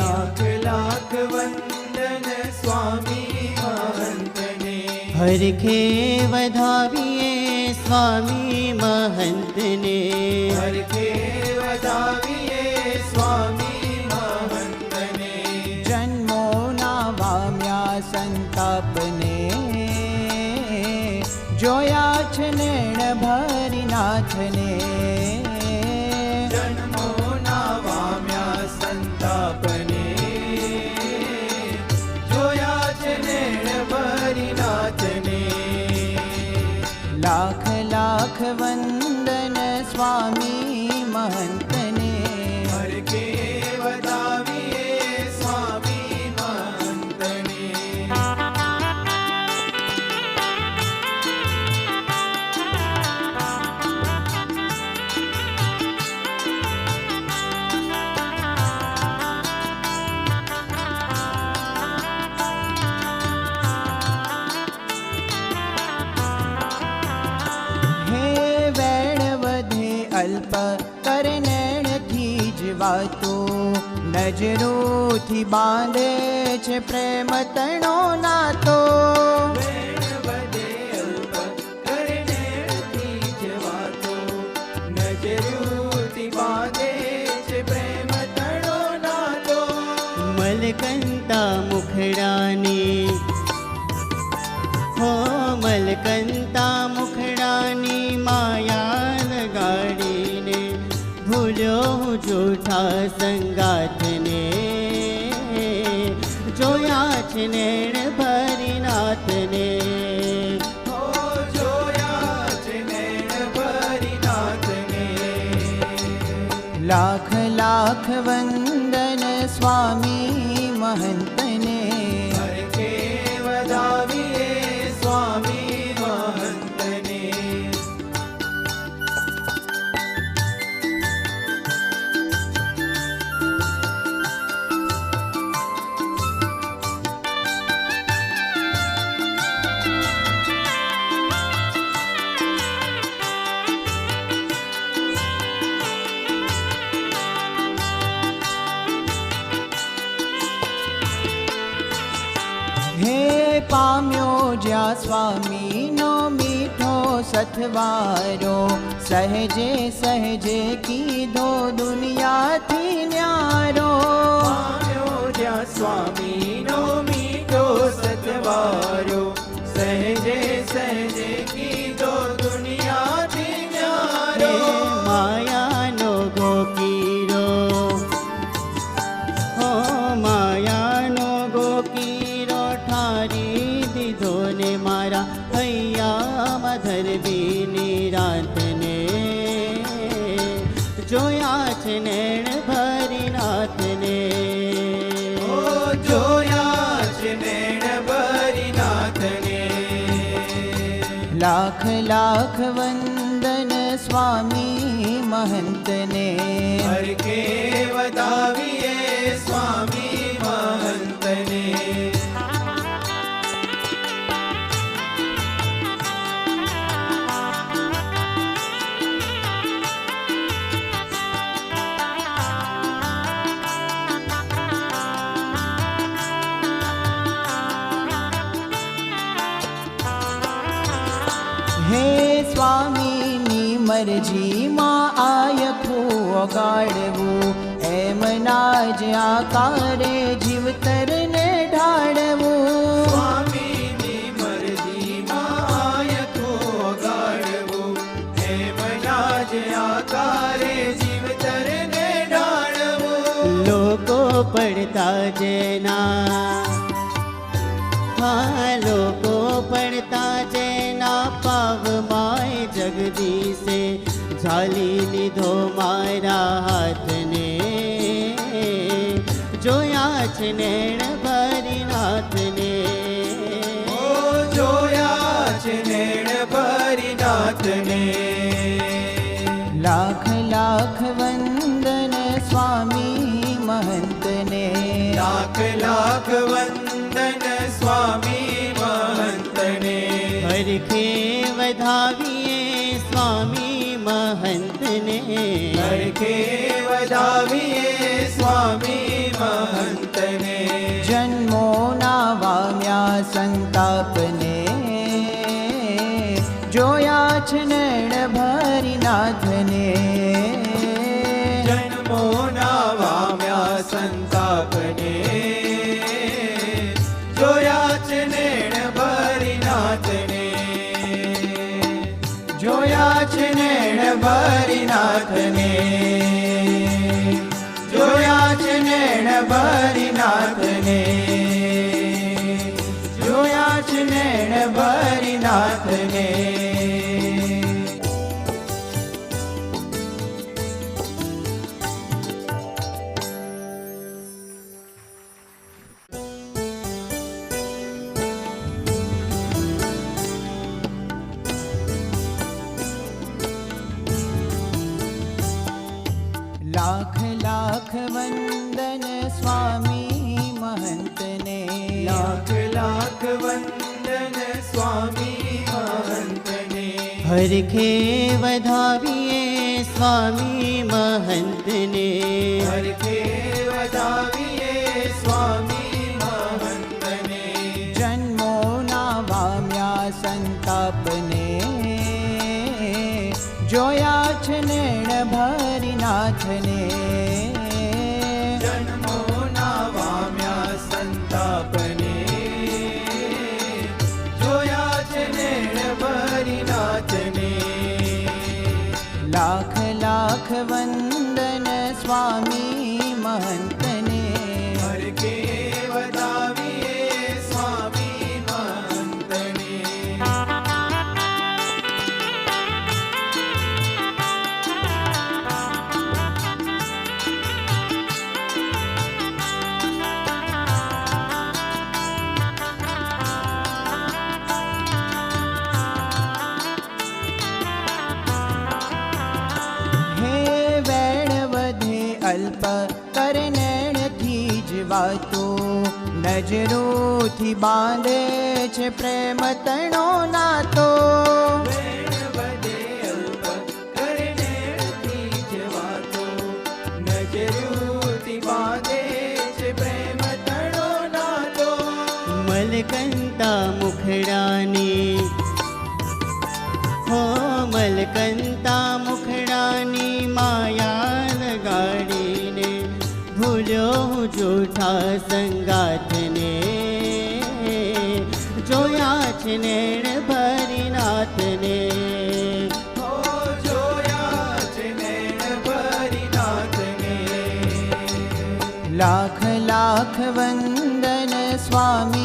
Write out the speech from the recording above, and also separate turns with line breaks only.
લાખ લાખ વંદન સ્વામી મહંતને.
હરખે વધાવીએ સ્વામી મહંતને.
હરખે વધાવીએ સ્વામી મહંતને.
જન્મોના વામ્યા સંતાપને, જોયા છે નેણ ભરી નાથને.
જન્મોના વામ્યા સંતાપને, જોયા છે નેણ ભરી નાથને.
લાખ લાખ વંદન સ્વામી મહંતને.
હરખે વધાવીએ સ્વામી મહંતને.
હે વેણ વધે અલ્પ કરનેણથી જ વાતો, નજરોથી બાંધે છે પ્રેમ તણો નાતો.
વેણ વધે અલ્પ કરનેણથી જ વાતો, નજરોથી બાંધે છે પ્રેમ તણો નાતો.
મલકંતા મુખડાની, હો મલકંતા મુખડાની માયા લગાડીને, ભૂલ્યો હું જૂઠા સંગાથને. જોયા છે નેણ ભરી નાથને.
હો જોયા છે નેણ ભરી નાથને.
લાખ લાખ વંદન સ્વામી મહંતને.
હરખે વધાવીએ સ્વામી મહંતને.
હે પામ્યો જ્યાં સ્વામીનો મીઠો સથવારો, સહેજે સહેજે કીધો દુનિયાથી ન્યારો.
પામ્યો જ્યાં સ્વામીનો મીઠો સતવારો, સહેજે સહેજે કીધો દુનિયાથી
હે
ન્યારો.
માયાનો ગોકીરો, હો માયાનો ગોકીરો ઠારી દીધો ને મારા હૈયામાં ધરબીની રાતને. જોયા છે નેણ ભરી નાથને.
ઓ જોયા છે નેણ ભરી નાથને.
લાખ લાખ વંદન સ્વામી મહંતને.
હરખે વધાવીએ સ્વામી મહંતને.
હે સ્વામીની મરજીમાં આયખું ઓગાળવું, એમ ના જ આકારે જીવતરને ઢાળવું.
સ્વામીની મરજીમાં આયખું ઓગાળવું, એમ ના જ આકારે જીવતરને ઢાળવું.
લોકો પડતા જેના, હા લોકો પડતા જેના પાવમાય જગદીશે ઝાલી લીધો મારા હાથને. જોયા છે નેણ ભરી નાથને.
ઓ જોયા છે નેણ ભરી નાથને.
લાખ લાખ વંદન સ્વામી મહંતને.
લાખ લાખ વંદન સ્વામી મહંતને.
હરખે વધાવીએ સ્વામી મહંતને.
હરખે વધાવીએ સ્વામી મહંતને. સંતાપને જોયા છે નેણ ભરી નાથને જોયા છે નેણ ભરી નાથને જોયા છે નેણ ભરી નાથને જોયા છે નેણ ભરી નાથને
લાખ લાખ વંદન સ્વામી મહંતને
લાખ લાખ વંદન સ્વામી મહંતને
હરખે વધાવીએ સ્વામી મહંતને
હરખે વધાવીએ સ્વામી મહંતને
જન્મોના વામ્યા સંતાપને જોયા છે નેણ ભરી નાથને
જન્મોના વામ્યા સંતાપને જોયા છે નેણ ભરી નાથને
લાખ લાખ વંદન સ્વામી મહંતને
હરખે વધાવીએ સ્વામી મહંતને
હે વેણ વધે અલ્પ કરનેણથી જ વાતો નજરોથી બાંધે છે પ્રેમ તણો નાતો
વેણ વધે અલ્પ કરનેણથી જ વાતો નજરોથી બાંધે છે પ્રેમ તણો નાતો
મલકંતા મુખડાની હો મલકંતા મુખડાની માયા લગાડીને ભૂલ્યો હું જૂઠા સંગાથને જોયા છે નેણ ભરી નાથને
હો જોયા છે નેણ ભરી નાથને
લાખ લાખ વંદન સ્વામી